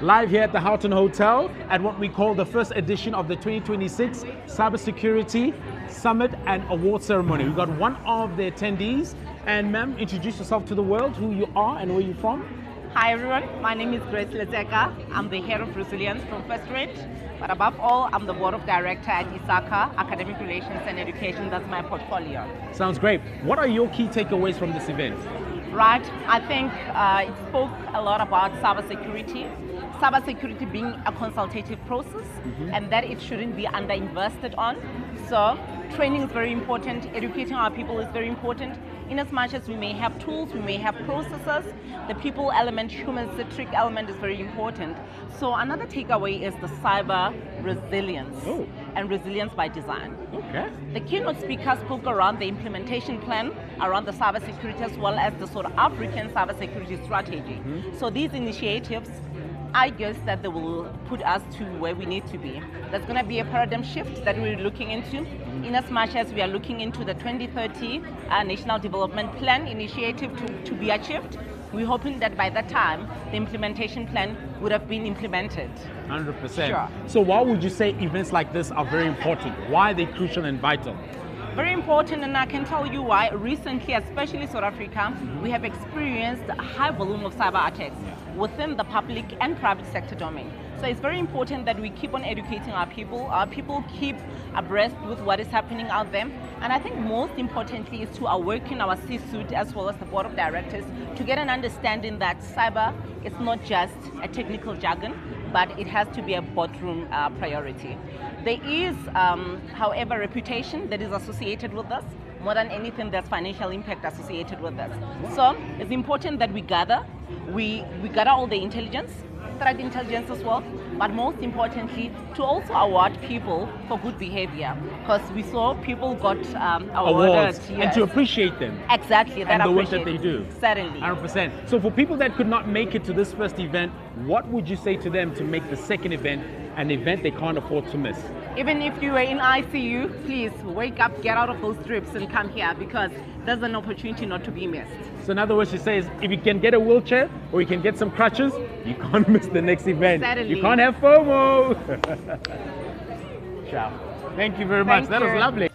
live here at the Houghton Hotel at what we call the first edition of the 2026 Cybersecurity Summit and Award Ceremony. We've got one of the attendees, and ma'am, introduce yourself to the world, who you are and where you're from. Hi everyone, my name is Tabea Letseka. I'm the head of resilience from First Rate, but above all, I'm the board of director at ISACA, Academic Relations and Education. That's my portfolio. Sounds great. What are your key takeaways from this event? Right, I think it spoke a lot about cybersecurity. Cybersecurity being a consultative process, and that it shouldn't be underinvested on. So training is very important, educating our people is very important. In as much as we may have tools, we may have processes, the people element, human-centric element is very important. So another takeaway is the cyber resilience and resilience by design. Okay. The keynote speakers spoke around the implementation plan, around the cybersecurity as well as the South African cybersecurity strategy. So these initiatives, I guess that they will put us to where we need to be. There's going to be a paradigm shift that we're looking into, in as much as we are looking into the 2030 National Development Plan initiative to be achieved. We're hoping that by that time, the implementation plan would have been implemented. 100%. Sure. So why would you say events like this are very important? Why are they crucial and vital? Very important, and I can tell you why. Recently, especially South Africa, we have experienced a high volume of cyber attacks within the public and private sector domain. So it's very important that we keep on educating our people keep abreast with what is happening out there. And I think most importantly is to awaken our C-suite as well as the board of directors to get an understanding that cyber is not just a technical jargon, but it has to be a boardroom priority. There is, however, reputation that is associated with this. More than anything, there's financial impact associated with this. So it's important that we gather all the intelligence, threat intelligence as well, but most importantly, to also award people for good behavior, because we saw people got awarded. Awards, and to appreciate them. Exactly, and the work that they do. Certainly. 100%. So for people that could not make it to this first event, what would you say to them to make the second event an event they can't afford to miss? Even if you were in ICU, please wake up, get out of those strips and come here, because there's an opportunity not to be missed. So in other words, she says, if you can get a wheelchair or you can get some crutches, you can't miss the next event. Certainly. You can't have FOMO. Ciao. Thank you very much. That was lovely.